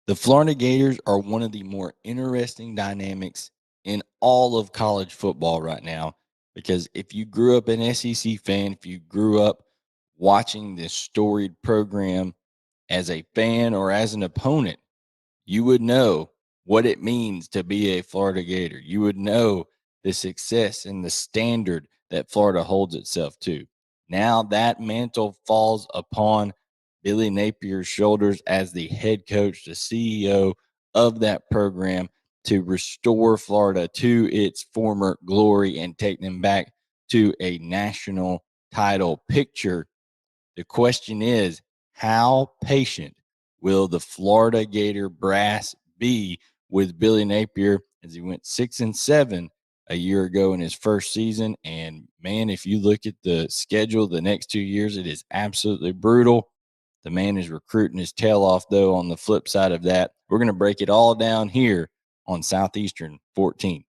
The Florida Gators are one of the more interesting dynamics in all of college football right now because if you grew up an SEC fan, if you grew up watching this storied program as a fan or as an opponent, you would know what it means to be a Florida Gator. You would know the success and the standard that Florida holds itself to. Now that mantle falls upon Billy Napier's shoulders as the head coach, the CEO of that program to restore Florida to its former glory and take them back to a national title picture. The question is, how patient will the Florida Gator brass be with Billy Napier as he went 6-7 a year ago in his first season? And man, if you look at the schedule the next 2 years, it is absolutely brutal. The man is recruiting his tail off, though. On the flip side of that, we're going to break it all down here on Southeastern 14.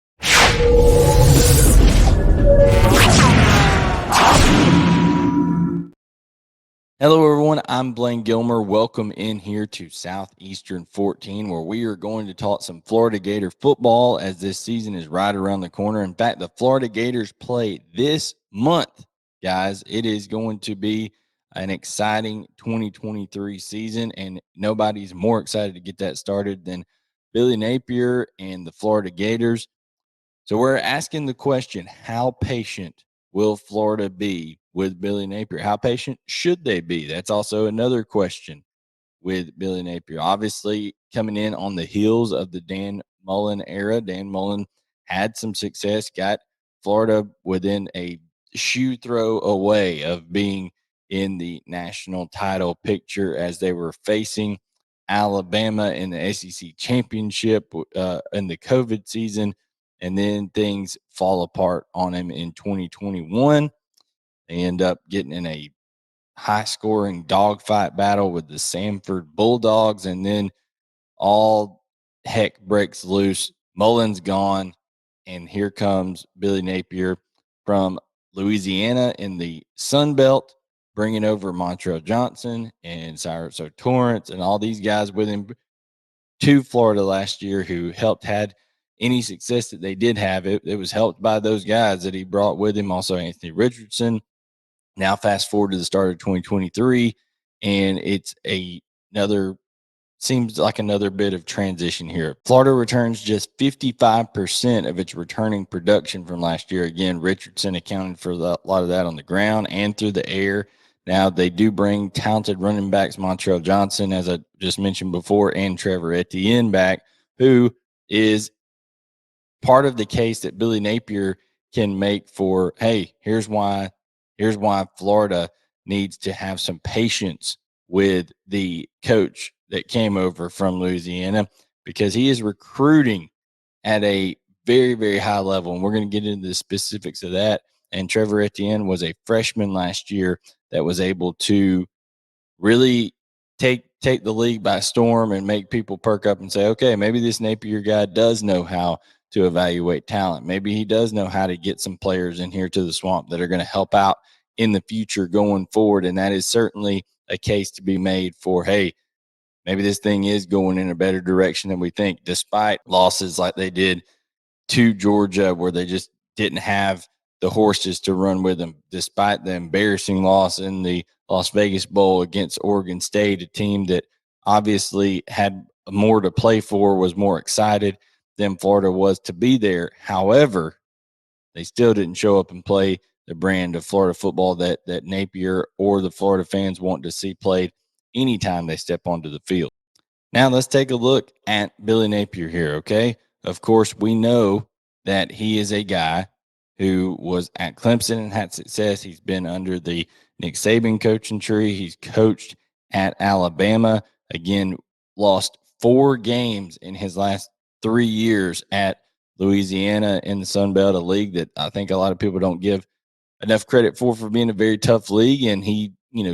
Hello, everyone. I'm Blayne Gilmer. Welcome in here to Southeastern 14, where we are going to talk some Florida Gator football as this season is right around the corner. In fact, the Florida Gators play this month, guys. It is going to be an exciting 2023 season, and nobody's more excited to get that started than Billy Napier and the Florida Gators. So we're asking the question, how patient will Florida be with Billy Napier? How patient should they be? That's also another question with Billy Napier. Obviously, coming in on the heels of the Dan Mullen era, Dan Mullen had some success, got Florida within a shoe throw away of being in the national title picture as they were facing Alabama in the SEC championship in the COVID season. And then things fall apart on him in 2021. They end up getting in a high scoring dogfight battle with the Samford Bulldogs. And then all heck breaks loose. Mullen's gone. And here comes Billy Napier from Louisiana in the Sun Belt, bringing over Montrell Johnson and Cyrus O'Torrance and all these guys with him to Florida last year who helped had any success that they did have. It was helped by those guys that he brought with him. Also, Anthony Richardson. Now, fast forward to the start of 2023, and it's another seems like another bit of transition here. Florida returns just 55% of its returning production from last year. Again, Richardson accounted for a lot of that on the ground and through the air. Now, they do bring talented running backs, Montrell Johnson, as I just mentioned before, and Trevor Etienne back, who is part of the case that Billy Napier can make for, hey, here's why Florida needs to have some patience with the coach that came over from Louisiana, because he is recruiting at a very, very high level. And we're going to get into the specifics of that. And Trevor Etienne was a freshman last year that was able to really take the league by storm and make people perk up and say, okay, maybe this Napier guy does know how to evaluate talent. Maybe he does know how to get some players in here to the swamp that are going to help out in the future going forward. And that is certainly a case to be made for, hey, maybe this thing is going in a better direction than we think, despite losses like they did to Georgia, where they just didn't have the horses to run with them, despite the embarrassing loss in the Las Vegas Bowl against Oregon State, a team that obviously had more to play for, was more excited than Florida was to be there. However, they still didn't show up and play the brand of Florida football that Napier or the Florida fans want to see played anytime they step onto the field. Now let's take a look at Billy Napier here, okay? Of course, we know that he is a guy who was at Clemson and had success. He's been under the Nick Saban coaching tree. He's coached at Alabama. Again, lost 4 games in his last 3 years at Louisiana in the Sun Belt, a league that I think a lot of people don't give enough credit for being a very tough league. And he,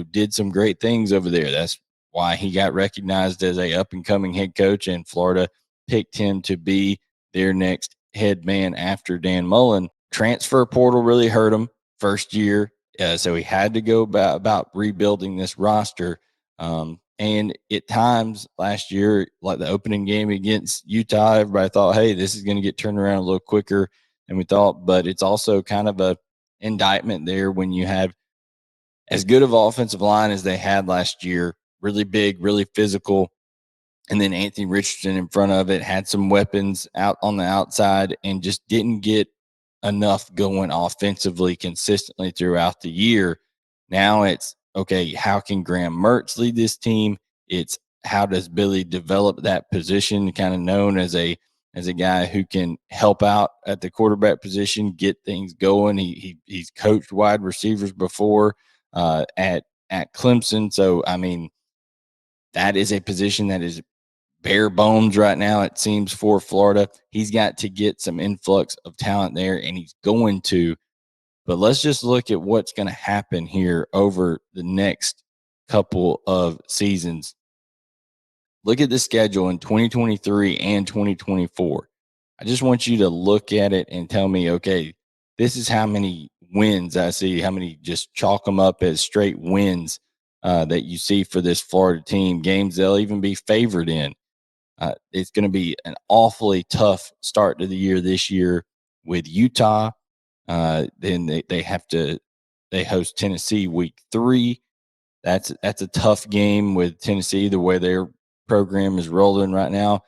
did some great things over there. That's why he got recognized as a up and coming head coach, and Florida picked him to be their next head man after Dan Mullen. Transfer portal really hurt him first year. So he had to go about rebuilding this roster. And And at times last year, like the opening game against Utah, everybody thought, hey, this is going to get turned around a little quicker than we thought. But it's also kind of a indictment there when you have as good of offensive line as they had last year, really big, really physical. And then Anthony Richardson in front of it had some weapons out on the outside and just didn't get enough going offensively consistently throughout the year. Now it's, okay, how can Graham Mertz lead this team? It's how does Billy develop that position, kind of known as a guy who can help out at the quarterback position, get things going. He's coached wide receivers before at Clemson. So, I mean, that is a position that is bare bones right now, it seems, for Florida. He's got to get some influx of talent there, and he's going to. But let's just look at what's going to happen here over the next couple of seasons. Look at the schedule in 2023 and 2024. I just want you to look at it and tell me, okay, this is how many wins I see, how many just chalk them up as straight wins that you see for this Florida team, games they'll even be favored in. It's going to be an awfully tough start to the year this year with Utah. Then they host Tennessee week 3. That's a tough game with Tennessee, the way their program is rolling right now.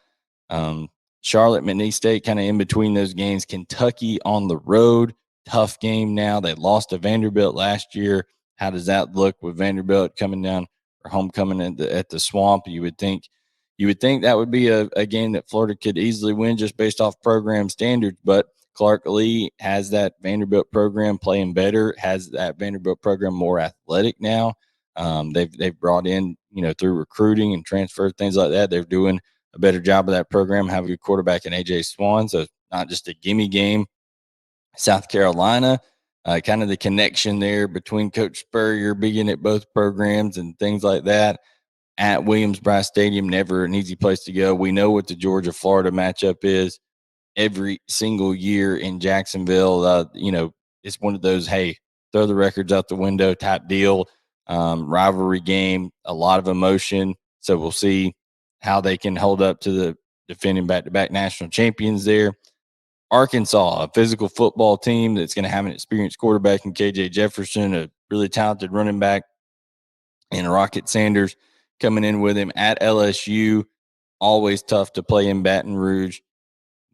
Charlotte, McNeese State, kind of in between those games. Kentucky on the road, tough game now. They lost to Vanderbilt last year. How does that look with Vanderbilt coming down or homecoming at the Swamp? You would think that would be a game that Florida could easily win just based off program standards. But Clark Lee has that Vanderbilt program playing better, has that Vanderbilt program more athletic now. They've brought in, through recruiting and transfer, things like that. They're doing a better job of that program, have a good quarterback in A.J. Swan. So it's not just a gimme game. South Carolina, kind of the connection there between Coach Spurrier being at both programs and things like that. At Williams-Brice Stadium, never an easy place to go. We know what the Georgia-Florida matchup is every single year in Jacksonville. It's one of those, hey, throw the records out the window type deal. Rivalry game, a lot of emotion. So we'll see how they can hold up to the defending back-to-back national champions there. Arkansas, a physical football team that's going to have an experienced quarterback in KJ Jefferson, a really talented running back, and Rocket Sanders coming in with him. At LSU, always tough to play in Baton Rouge.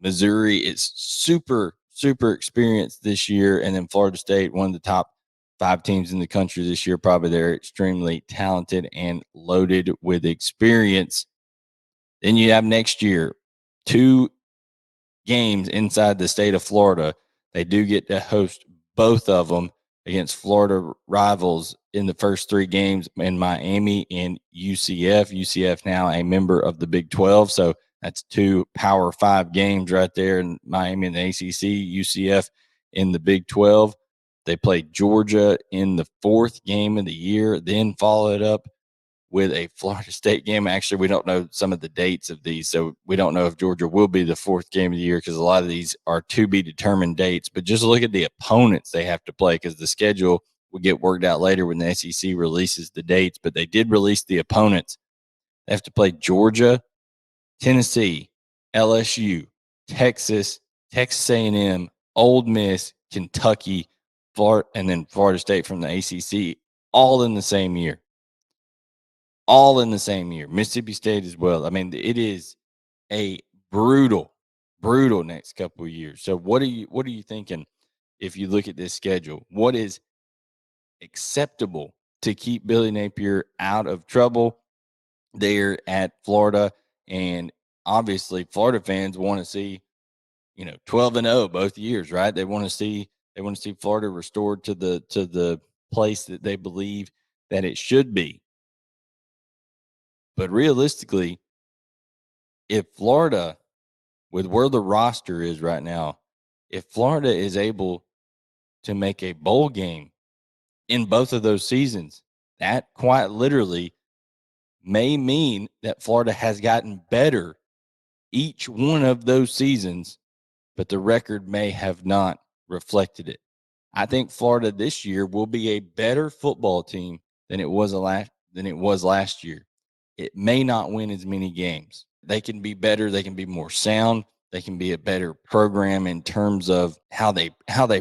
Missouri is super, super experienced this year. And then Florida State, one of the top 5 teams in the country this year. Probably they're extremely talented and loaded with experience. Then you have next year 2 games inside the state of Florida. They do get to host both of them against Florida rivals in the first 3 games in Miami and UCF. UCF now a member of the Big 12. So that's 2 Power 5 games right there in Miami and the ACC, UCF in the Big 12. They play Georgia in the 4th game of the year, then follow it up with a Florida State game. Actually, we don't know some of the dates of these, so we don't know if Georgia will be the 4th game of the year because a lot of these are to be determined dates. But just look at the opponents they have to play because the schedule will get worked out later when the SEC releases the dates. But they did release the opponents. They have to play Georgia, Tennessee, LSU, Texas, Texas A&M, Ole Miss, Kentucky, Florida, and then Florida State from the ACC, all in the same year. All in the same year. Mississippi State as well. I mean, it is a brutal next couple of years. So what are you thinking if you look at this schedule? What is acceptable to keep Billy Napier out of trouble there at Florida? And obviously Florida fans want to see, 12-0 both years, right? They want to see Florida restored to the place that they believe that it should be. But realistically, if Florida, with where the roster is right now, if Florida is able to make a bowl game in both of those seasons, that quite literally may mean that Florida has gotten better each one of those seasons, but the record may have not reflected it. I think Florida this year will be a better football team than it was last year. it may not win as many games. They can be better. They can be more sound. They can be a better program in terms of how they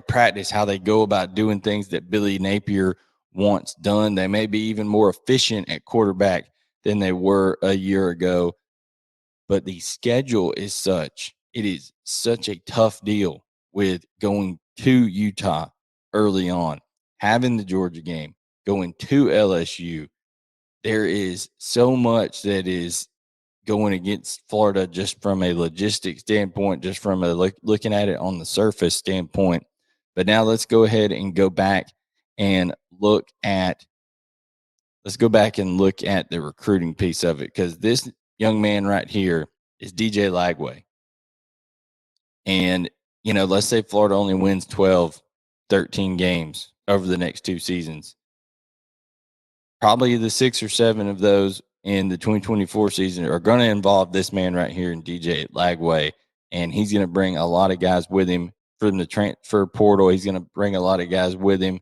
practice, how they go about doing things that Billy Napier wants done. They may be even more efficient at quarterback than they were a year ago. But the schedule is such, it is such a tough deal with going to Utah early on, having the Georgia game, going to LSU. There is so much that is going against Florida just from a logistics standpoint, just from a looking at it on the surface standpoint. But now let's go ahead and go back and look at the recruiting piece of it, because this young man right here is DJ Lagway. And, let's say Florida only wins 12, 13 games over the next 2 seasons. Probably the 6 or 7 of those in the 2024 season are going to involve this man right here in DJ Lagway. And he's going to bring a lot of guys with him from the transfer portal. He's going to bring a lot of guys with him,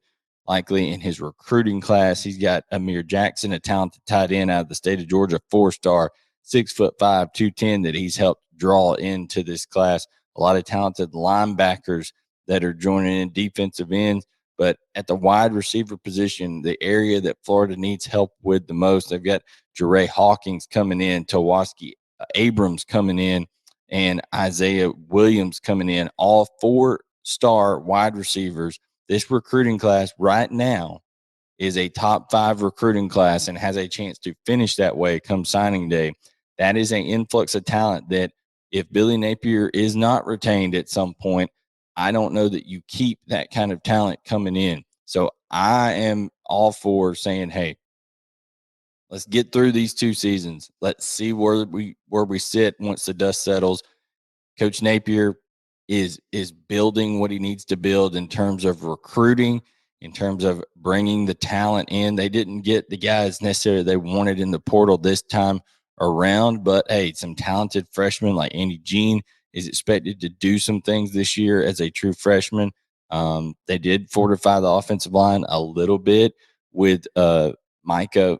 likely in his recruiting class. He's got Amir Jackson, a talented tight end out of the state of Georgia, 4-star, 6'5", 210, that he's helped draw into this class. A lot of talented linebackers that are joining in, defensive ends. But at the wide receiver position, the area that Florida needs help with the most, they've got Jeray Hawkins coming in, Tawaski Abrams coming in, and Isaiah Williams coming in, all 4-star wide receivers. This recruiting class right now is a top 5 recruiting class and has a chance to finish that way come signing day. That is an influx of talent that if Billy Napier is not retained at some point, I don't know that you keep that kind of talent coming in. So I am all for saying, hey, let's get through these 2 seasons. Let's see where we sit once the dust settles. Coach Napier is building what he needs to build in terms of recruiting, in terms of bringing the talent in. They didn't get the guys necessarily they wanted in the portal this time around, but hey, some talented freshmen like Andy Jean is expected to do some things this year as a true freshman. They did fortify the offensive line a little bit with Micah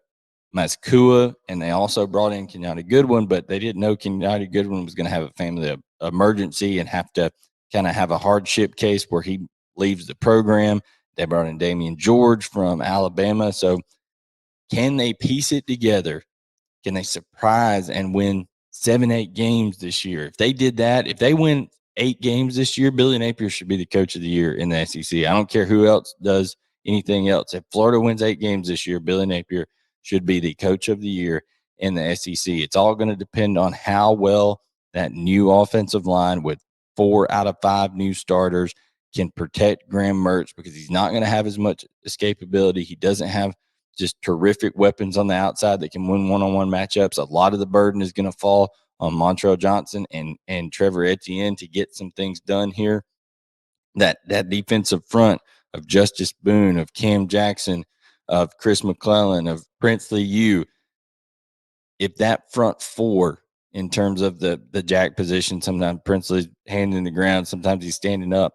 Mazkua, and they also brought in Kenyatta Goodwin, but they didn't know Kenyatta Goodwin was going to have a family emergency and have to kind of have a hardship case where he leaves the program. They brought in Damian George from Alabama. So can they piece it together? Can they surprise and win 7, 8 games this year? If they did that, if they win 8 games this year, Billy Napier should be the coach of the year in the SEC. I don't care who else does anything else. If Florida wins 8 games this year, Billy Napier should be the coach of the year in the SEC. It's all going to depend on how well that new offensive line with 4 out of 5 new starters can protect Graham Mertz, because he's not going to have as much escapability. He doesn't have just terrific weapons on the outside that can win one-on-one matchups. A lot of the burden is going to fall on Montrell Johnson and Trevor Etienne to get some things done here. That defensive front of Justice Boone, of Cam Jackson, of Chris McClellan, of Princely U, if that front 4 in terms of the jack position, sometimes Princely's hand in the ground, sometimes he's standing up.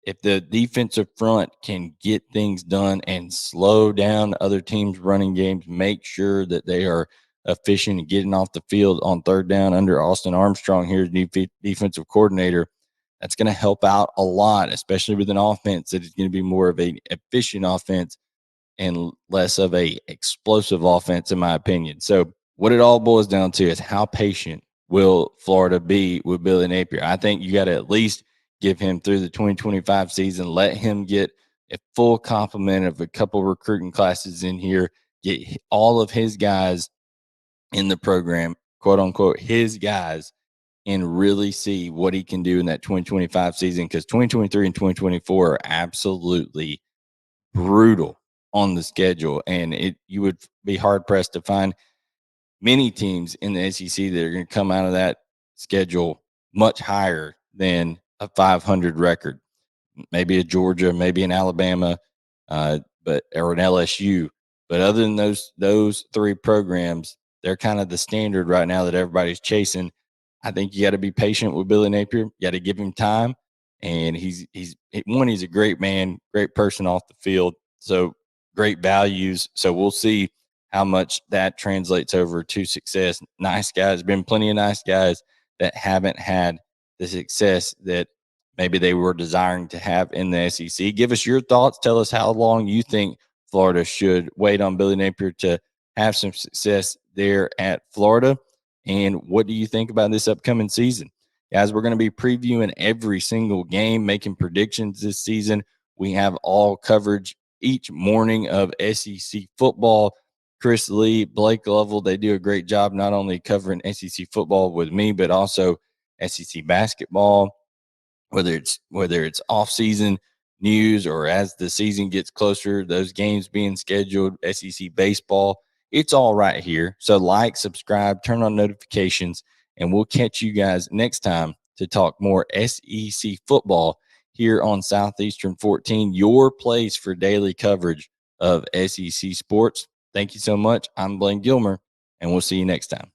If the defensive front can get things done and slow down other teams' running games, make sure that they are efficient and getting off the field on third down under Austin Armstrong here as defensive coordinator, that's going to help out a lot, especially with an offense that is going to be more of an efficient offense and less of a explosive offense, in my opinion. So what it all boils down to is how patient will Florida be with Billy Napier. I think you got to at least give him through the 2025 season, let him get a full complement of a couple recruiting classes in here, get all of his guys in the program, quote unquote, his guys, and really see what he can do in that 2025 season, because 2023 and 2024 are absolutely brutal on the schedule. And you would be hard pressed to find many teams in the SEC that are going to come out of that schedule much higher than a 500 record. Maybe a Georgia, maybe an Alabama, or an LSU. But other than those 3 programs, they're kind of the standard right now that everybody's chasing. I think you got to be patient with Billy Napier. You got to give him time. And he's a great man, great person off the field. So great values. So we'll see how much that translates over to success. Nice guys, been plenty of nice guys that haven't had the success that maybe they were desiring to have in the SEC. Give us your thoughts. Tell us how long you think Florida should wait on Billy Napier to have some success there at Florida. And what do you think about this upcoming season? Guys, we're going to be previewing every single game, making predictions this season. We have all coverage each morning of SEC football. Chris Lee, Blake Lovell, they do a great job not only covering SEC football with me, but also SEC basketball, whether it's off-season news or as the season gets closer, those games being scheduled, SEC baseball, it's all right here. So like, subscribe, turn on notifications, and we'll catch you guys next time to talk more SEC football here on Southeastern 14, your place for daily coverage of SEC sports. Thank you so much. I'm Blayne Gilmer, and we'll see you next time.